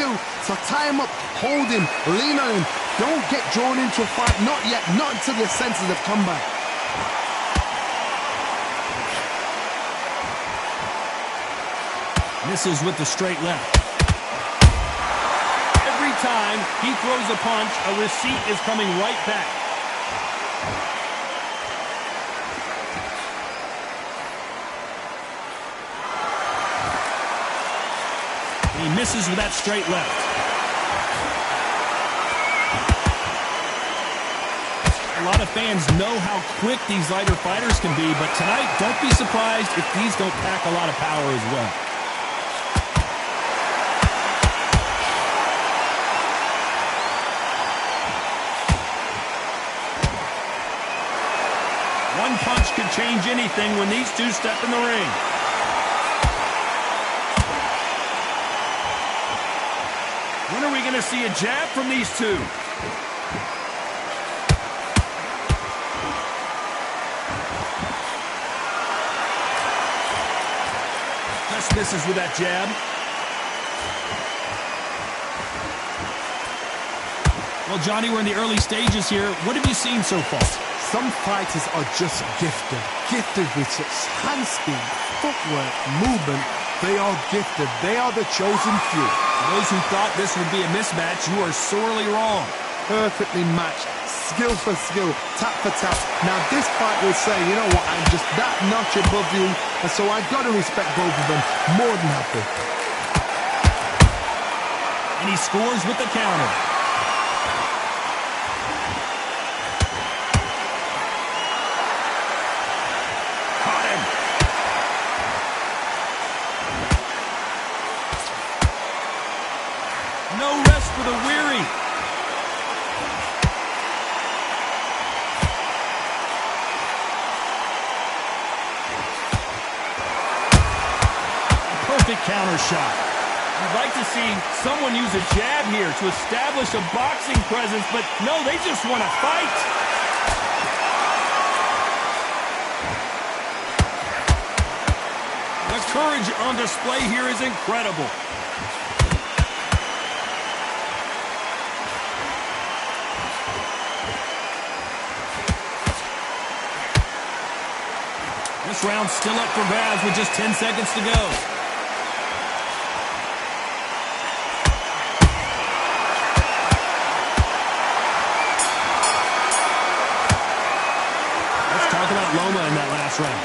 do. So tie him up, hold him, lean on him. Don't get drawn into a fight. Not yet. Not until your senses have come back. Misses with the straight left. Every time he throws a punch, a receipt is coming right back. He misses with that straight left. A lot of fans know how quick these lighter fighters can be, but tonight, don't be surprised if these don't pack a lot of power as well. One punch could change anything when these two step in the ring. When are we going to see a jab from these two? Just misses with that jab. Well, Johnny, we're in the early stages here. What have you seen so far? Some fighters are just gifted with such hand speed, footwork, movement. They are gifted. They are the chosen few. Those who thought this would be a mismatch, you are sorely wrong. Perfectly matched, skill for skill, tap for tap. Now this fight will say, you know what, I'm just that notch above you, and so I've got to respect both of them. More than happy. And he scores with the counter. No rest for the weary. A perfect counter shot. You'd like to see someone use a jab here to establish a boxing presence, but no, they just want to fight. The courage on display here is incredible. This round's still up for grabs with just 10 seconds to go. Let's talk about Loma in that last round.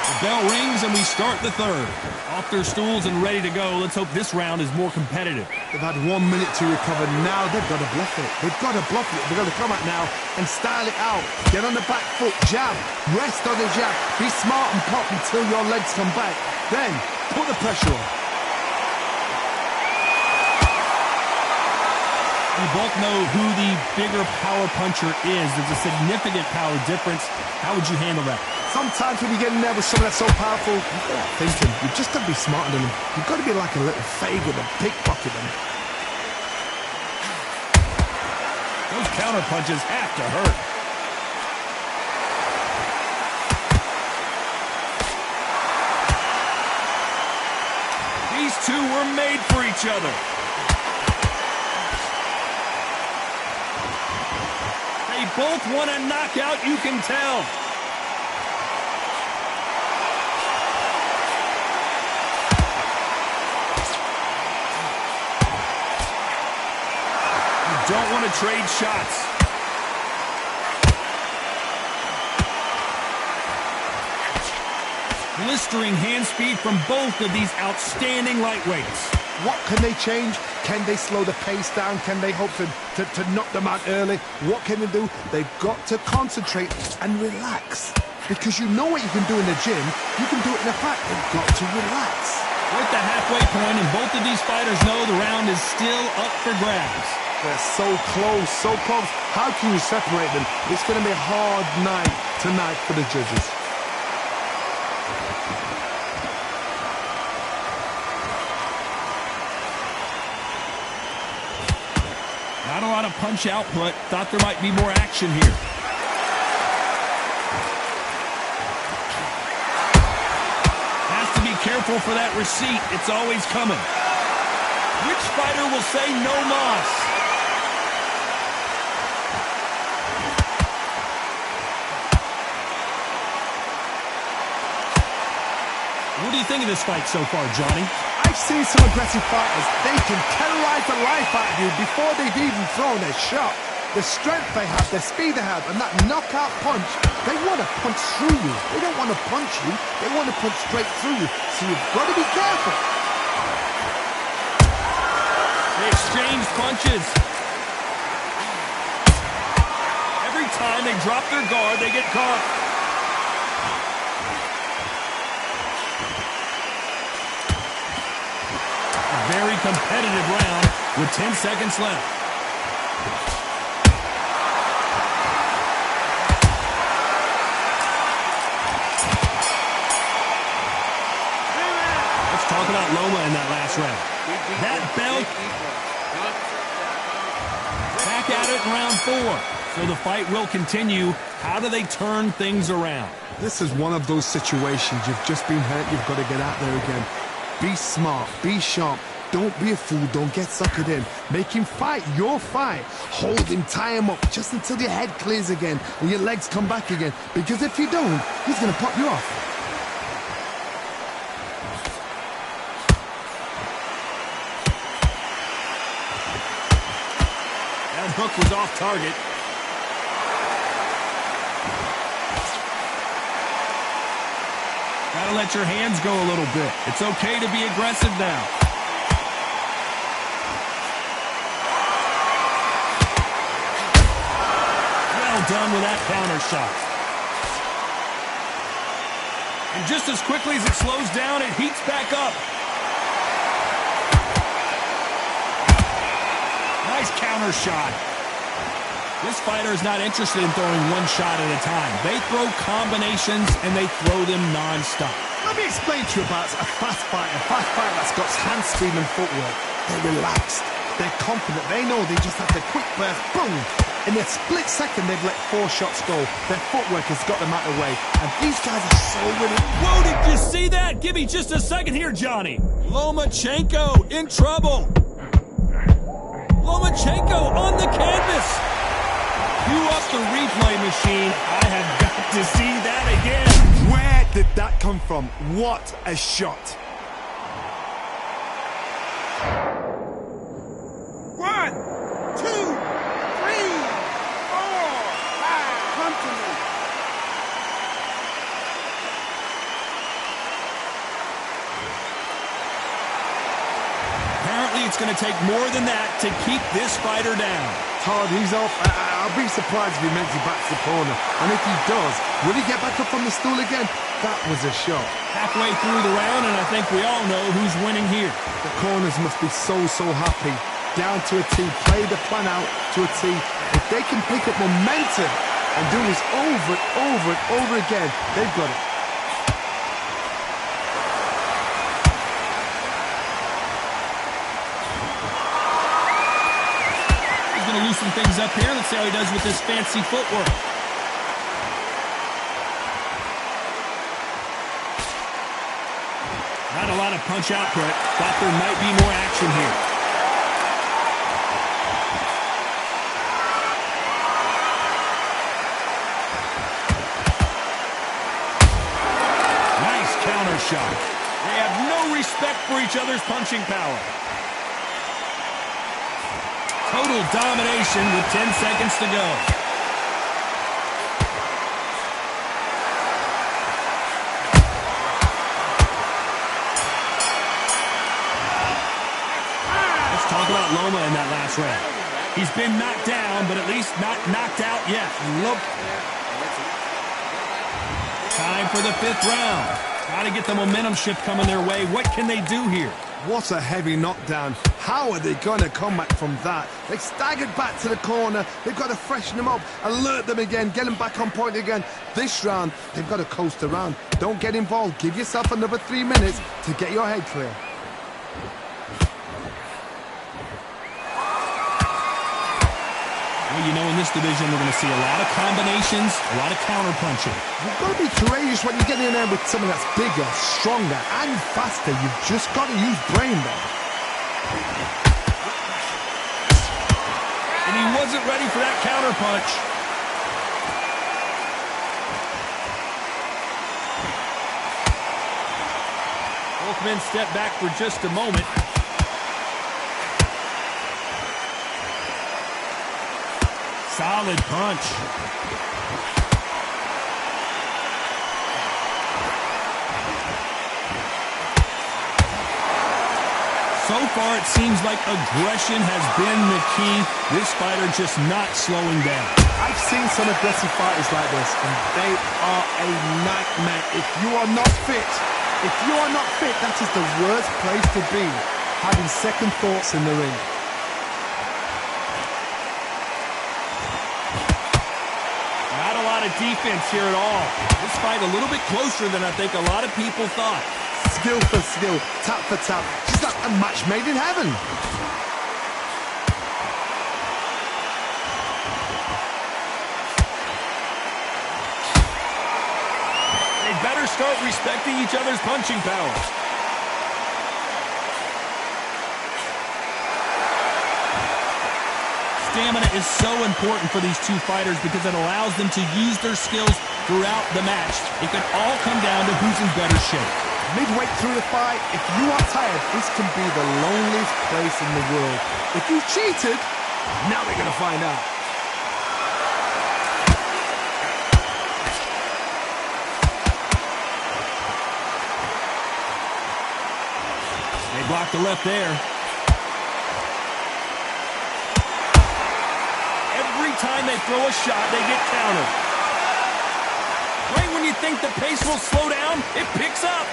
The bell rings and we start the third. Off their stools and ready to go. Let's hope this round is more competitive. They've had 1 minute to recover. Now they've got to bluff it. They've got to bluff it. They've got to come out now and style it out. Get on the back foot, jab, rest on the jab. Be smart and pop until your legs come back. Then put the pressure on. We both know who the bigger power puncher is. There's a significant power difference. How would you handle that? Sometimes when you get in there with someone that's so powerful, you're not thinking. You've just got to be smarter than them. You've got to be like a little fag with a pickpocket them. Those counter punches have to hurt. These two were made for each other. They both want a knockout, you can tell. Don't want to trade shots. Blistering hand speed from both of these outstanding lightweights. What can they change? Can they slow the pace down? Can they hope to knock them out early? What can they do? They've got to concentrate and relax. Because you know what you can do in the gym, you can do it in a fight. They've got to relax. We're at the halfway point, and both of these fighters know the round is still up for grabs. They're so close, so close. How can you separate them? It's going to be a hard night tonight for the judges. Not a lot of punch output. Thought there might be more action here. Has to be careful careful for that receipt. It's always coming. Which fighter will say no mas? What do you think of this fight so far, Johnny? I've seen some aggressive fighters. They can terrorize the life out of you before they've even thrown their shot. The strength they have, the speed they have, and that knockout punch, they want to punch through you. They don't want to punch you. They want to punch straight through you. So you've got to be careful. They exchanged punches. Every time they drop their guard, they get caught. A very competitive round with 10 seconds left. Talk about Loma in that last round. That belt. Back at it in round 4. So the fight will continue. How do they turn things around? This is one of those situations. You've just been hurt. You've got to get out there again. Be smart. Be sharp. Don't be a fool. Don't get suckered in. Make him fight your fight. Hold him. Tie him up just until your head clears again and your legs come back again. Because if you don't, he's going to pop you off. Hook was off target. Gotta let your hands go a little bit. It's okay to be aggressive now. Well done with that counter shot. And just as quickly as it slows down, it heats back up. Nice counter shot. This fighter is not interested in throwing one shot at a time. They throw combinations and they throw them non-stop. Let me explain to you about a fast fighter that's got hand speed and footwork. They're relaxed. They're confident. They know they just have the quick burst. Boom! In a split second, they've let 4 shots go. Their footwork has got them out of the way. And these guys are so willing. Whoa, did you see that? Give me just a second here, Johnny. Lomachenko in trouble. Lomachenko on the canvas. Cue up the replay machine. I have got to see that again. Where did that come from? What a shot. 1, 2, 3, 4, 5. Come to me. Apparently, it's going to take more than that to keep this fighter down. Todd, he's off. I'll be surprised if he makes it back to the corner. And if he does, will he get back up on the stool again? That was a shot. Halfway through the round, and I think we all know who's winning here. The corners must be so happy. Down to a T. Play the plan out to a T. If they can pick up momentum and do this over and over and over again, they've got it. Loosen things up here. Let's see how he does with this fancy footwork. Not a lot of punch output. Thought there might be more action here. Nice counter shot. They have no respect for each other's punching power. Total domination with 10 seconds to go. Let's talk about Loma in that last round. He's been knocked down, but at least not knocked out yet. Look. Time for the 5th round. Got to get the momentum shift coming their way. What can they do here? What a heavy knockdown. How are they going to come back from that? They staggered back to the corner. They've got to freshen them up, alert them again, get them back on point again. This round, they've got to coast around. Don't get involved. Give yourself another 3 minutes to get your head clear. Well, you know, in this division, we're going to see a lot of combinations, a lot of counter-punching. You've got to be courageous when you get in there with someone that's bigger, stronger, and faster. You've just got to use brain there. And he wasn't ready for that counter-punch. Both men step back for just a moment. Solid punch. So far, it seems like aggression has been the key. This fighter just not slowing down. I've seen some aggressive fighters like this, and they are a nightmare. If you are not fit, that is the worst place to be, having second thoughts in the ring. Defense here at all. This fight a little bit closer than I think a lot of people thought. Skill for skill, tap for tap. Just like a match made in heaven. They better start respecting each other's punching power. Stamina is so important for these two fighters because it allows them to use their skills throughout the match. It can all come down to who's in better shape. Midway through the fight, if you are tired, this can be the loneliest place in the world. If you cheated, now they're going to find out. They blocked the left there. Every time they throw a shot, they get countered. Right when you think the pace will slow down, it picks up.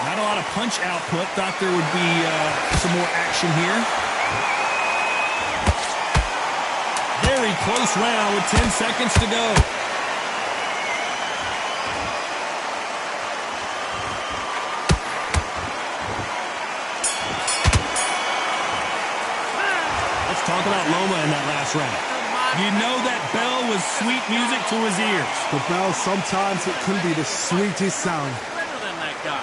Not a lot of punch output. Thought there would be some more action here. Very close round with 10 seconds to go. Talk about Loma in that last round. You know that bell was sweet music to his ears. The bell, sometimes it can be the sweetest sound. Better than that guy.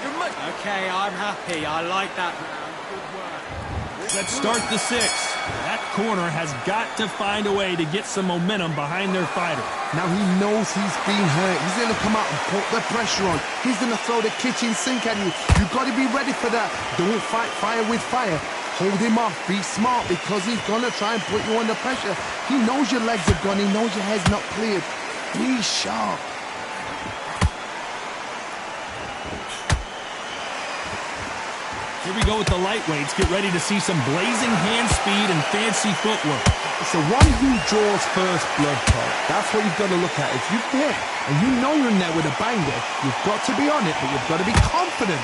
You're much... Okay, I'm happy. I like that, man. Good work. Let's start the sixth. That corner has got to find a way to get some momentum behind their fighter. Now he knows he's been hurt. He's going to come out and put the pressure on. He's going to throw the kitchen sink at you. You've got to be ready for that. Don't fight fire with fire. Hold him off. Be smart because he's going to try and put you under pressure. He knows your legs are gone. He knows your head's not cleared. Be sharp. Here we go with the lightweights. Get ready to see some blazing hand speed and fancy footwork. It's the one who draws first blood, Paul. That's what you've got to look at. If you're there and you know you're in there with a banger, you've got to be on it, but you've got to be confident.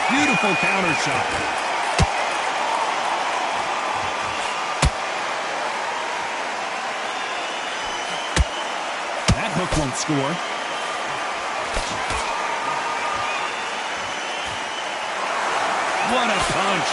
Beautiful counter shot. Hook won't score. What a punch.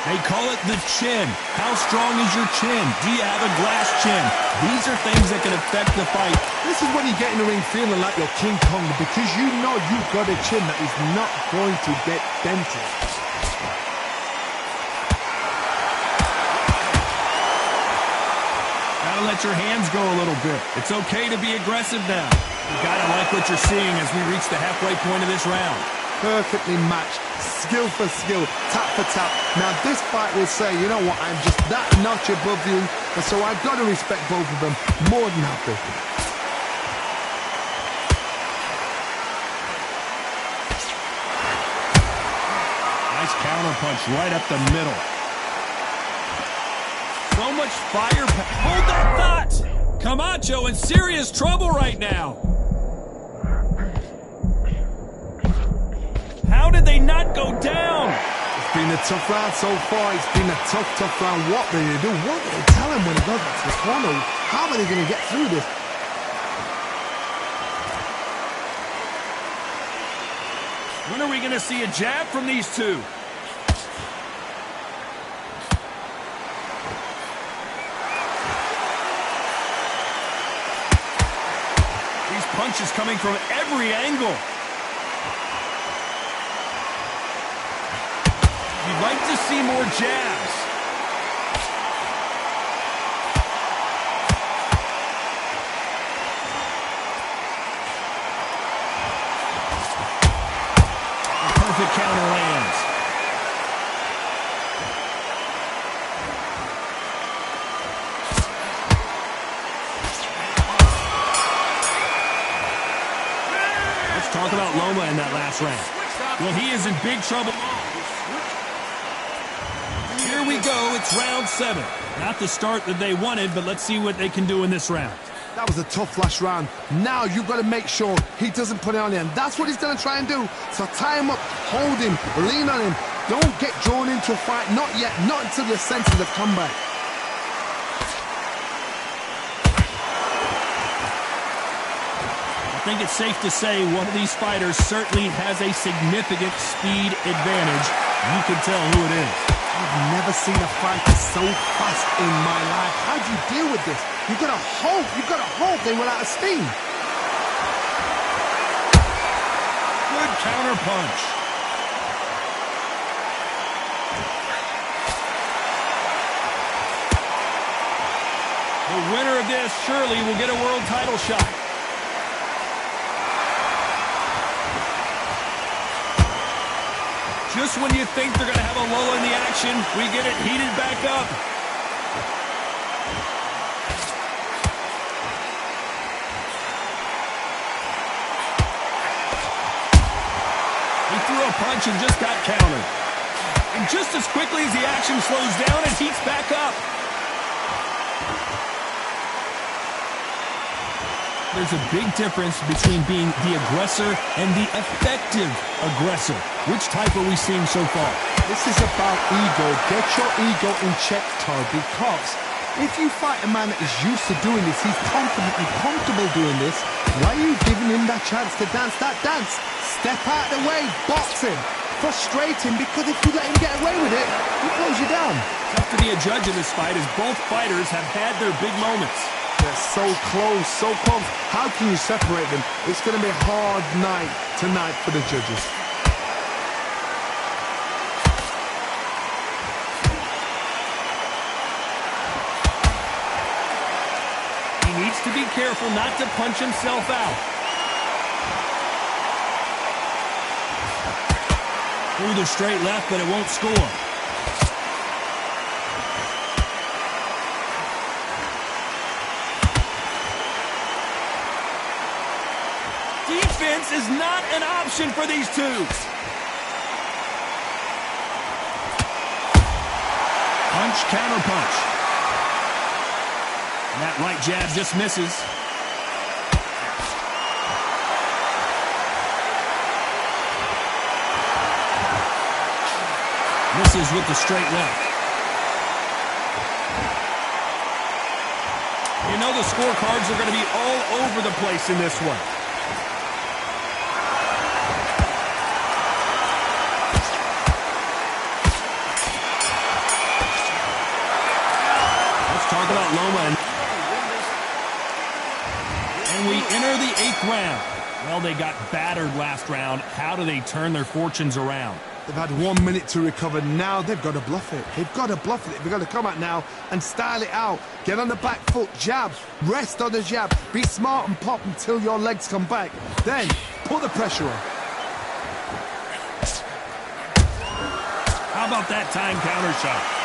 They call it the chin. How strong is your chin? Do you have a glass chin? These are things that can affect the fight. This is when you get in the ring feeling like you're King Kong because you know you've got a chin that is not going to get dented. Let your hands go a little bit. It's okay to be aggressive now. You gotta like what you're seeing as we reach the halfway point of this round. Perfectly matched, skill for skill, tap for tap. Now this fight will say, you know what, I'm just that notch above you, and so I've got to respect both of them more than happy. Nice counter punch right up the middle. So much fire. Hold that thought! Camacho in serious trouble right now. How did they not go down? If Been a tough round so far. It's been a tough round. What do they do? What do they tell him when he goes back to the corner? How are they going to get through this? When are we going to see a jab from these two? These punches coming from every angle. You'd like to see more jabs. The perfect counter lands. Let's talk about Loma in that last round. Well, he is in big trouble. Here we go. It's round 7. Not the start that they wanted, but let's see what they can do in this round. That was a tough last round. Now you've got to make sure he doesn't put it on him. That's what he's going to try and do. So tie him up, hold him, lean on him. Don't get drawn into a fight. Not yet. Not until your senses have come back. I think it's safe to say one of these fighters certainly has a significant speed advantage. You can tell who it is. I've never seen a fighter so fast in my life. How do you deal with this? You've got to hope they run out of steam. Good counter punch. The winner of this surely will get a world title shot. Just when you think they're going to have a lull in the action, we get it heated back up. He threw a punch and just got countered. And just as quickly as the action slows down, it heats back up. There's a big difference between being the aggressor and the effective aggressor. Which type are we seeing so far? This is about ego. Get your ego in check, Todd, because if you fight a man that is used to doing this, he's confidently comfortable doing this, why are you giving him that chance to dance that dance? Step out of the way, box him, frustrate him, because if you let him get away with it, he blows you down. Tough to be a judge of this fight as both fighters have had their big moments. They're so close, so close. How can you separate them? It's going to be a hard night tonight for the judges. He needs to be careful not to punch himself out. Through the straight left, but it won't score. Defense is not an option for these two. Punch, counter punch. And that right jab just misses. Misses with the straight left. You know the scorecards are going to be all over the place in this one. Talk about Loma. And we enter the 8th round. Well, they got battered last round. How do they turn their fortunes around? They've had 1 minute to recover. Now they've got to bluff it. They've got to bluff it. They've got to come out now and style it out. Get on the back foot, jab, rest on the jab. Be smart and pop until your legs come back. Then put the pressure on. How about that time counter shot?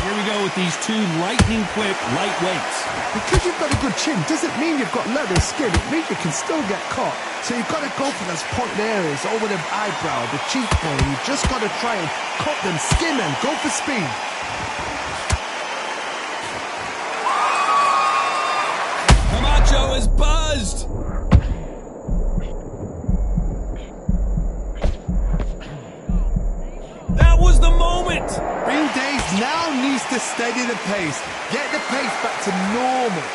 Here we go with these two lightning-quick lightweights. Because you've got a good chin doesn't mean you've got leather skin. It means you can still get caught. So you've got to go for those pointed areas over the eyebrow, the cheekbone. You've just got to try and cut them, skin them, go for speed. Camacho is buzzed. it. Green Days now needs to steady the pace. Get the pace back to normal.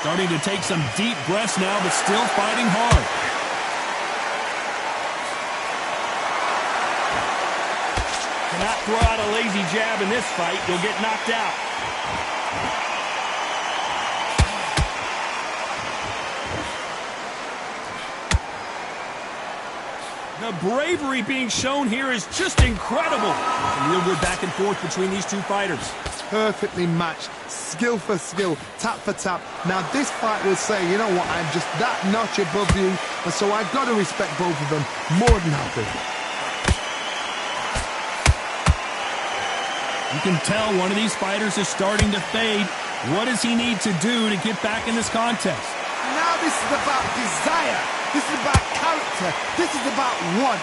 Starting to take some deep breaths now, but still fighting hard. Cannot throw out a lazy jab in this fight. You'll get knocked out. The bravery being shown here is just incredible. Some real good back and forth between these two fighters. Perfectly matched, skill for skill, tap for tap. Now this fight will say, you know what, I'm just that notch above you, and so I've got to respect both of them more than happy. You can tell one of these fighters is starting to fade. What does he need to do to get back in this contest? Now this is about desire. This is about character. This is about want.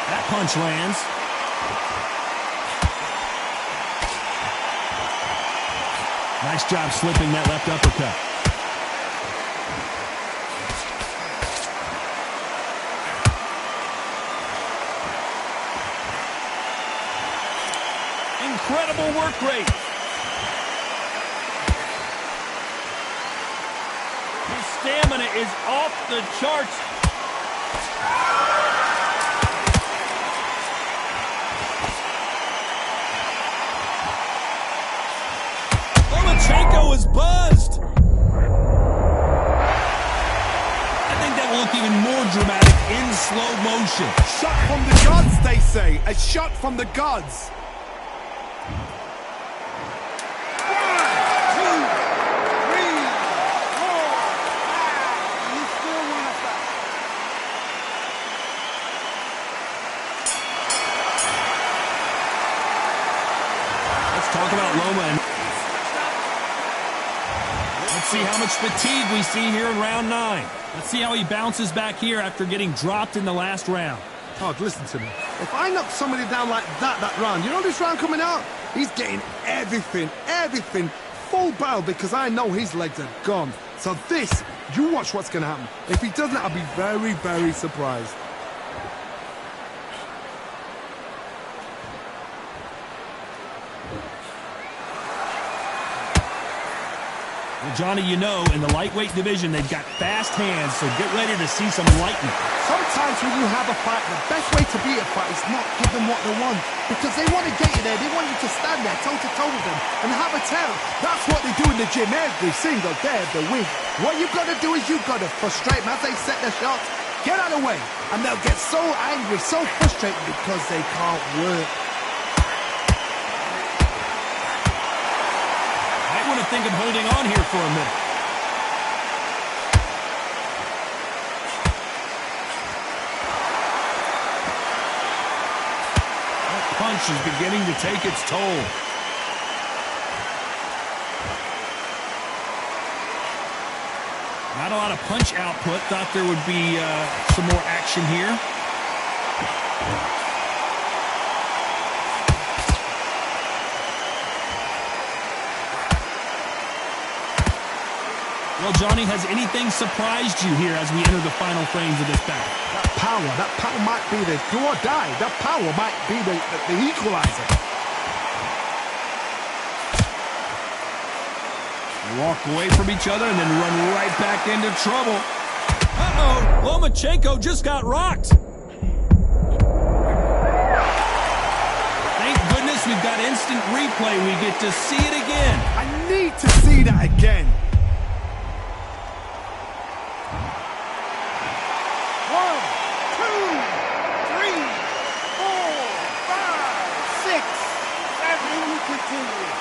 That punch lands. Nice job slipping that left uppercut. Incredible work rate. His stamina is off the charts. Lomachenko is buzzed. I think that will look even more dramatic in slow motion. Shot from the gods, they say. A shot from the gods. Talk about Loma. And let's see how much fatigue we see here in round 9. Let's see how he bounces back here after getting dropped in the last round. Oh, listen to me. If I knock somebody down like that round, you know this round coming out? He's getting everything, full barrel, because I know his legs are gone. So this, you watch what's going to happen. If he doesn't, I'll be very, very surprised. Well, Johnny, you know, in the lightweight division, they've got fast hands, so get ready to see some lightning. Sometimes when you have a fight, the best way to beat a fight is not give them what they want. Because they want to get you there. They want you to stand there toe-to-toe with them and have a tell. That's what they do in the gym every single day of the week. What you've got to do is you've got to frustrate them as they set their shots. Get out of the way. And they'll get so angry, so frustrated because they can't work. I want to think of holding on here for a minute. That punch is beginning to take its toll. Not a lot of punch output. Thought there would be some more action here. Well, Johnny, has anything surprised you here as we enter the final frames of this battle? That power might be the do or die. That power might be the equalizer. Walk away from each other and then run right back into trouble. Uh-oh, Lomachenko just got rocked. Thank goodness we've got instant replay. We get to see it again. I need to see that again. 1, 2, 3, 4, 5, 6, 7, we continue.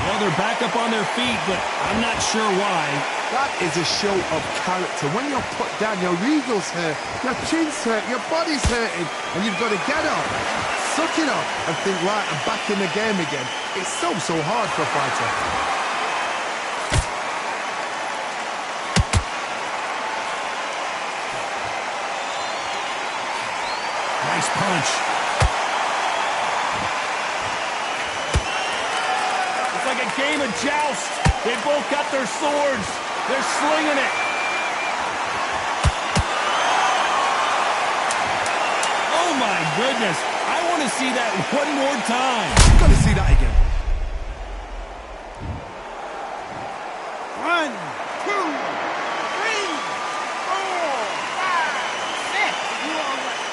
Well, they're back up on their feet, but I'm not sure why. That is a show of character. When you're put down, your eagle's hurt, your chin's hurt, your body's hurting, and you've got to get up, suck it up, and think, right, I'm back in the game again. It's so hard for a fighter. joust. They both got their swords. They're slinging it. Oh, my goodness. I want to see that one more time. You've got to see that again. 1, 2, 3, 4, 5, 6. You all right?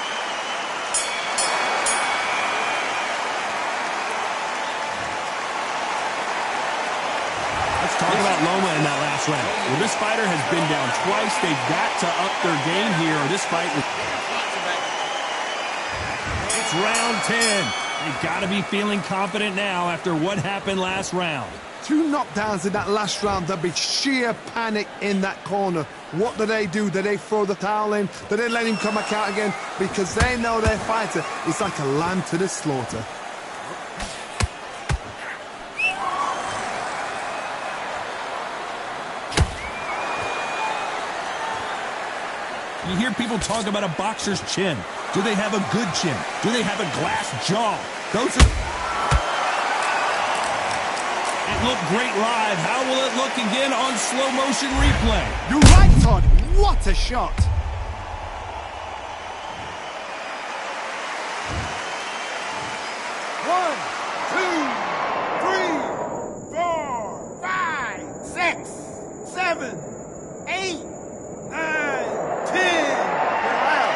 Let's talk about Loma in that last round. Well, this fighter has been down twice. They've got to up their game here, or this fight was... It's round 10. They've got to be feeling confident now after what happened last round. 2 knockdowns in that last round. There'll be sheer panic in that corner. What do? Do they throw the towel in? Do they let him come back out again? Because they know their fighter is like a lamb to the slaughter. You hear people talk about a boxer's chin. Do they have a good chin? Do they have a glass jaw? Those are... It looked great live. How will it look again on slow motion replay? You're right, Todd. What a shot. One, 2, 3, 4, 5, 6, 7, 8, 9, 10. You're out.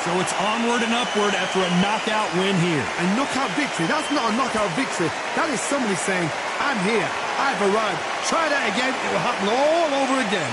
So it's onward and upward after a knockout win here. A knockout victory. That's not a knockout victory. That is somebody saying, I'm here. I've arrived. Try that again. It will happen all over again.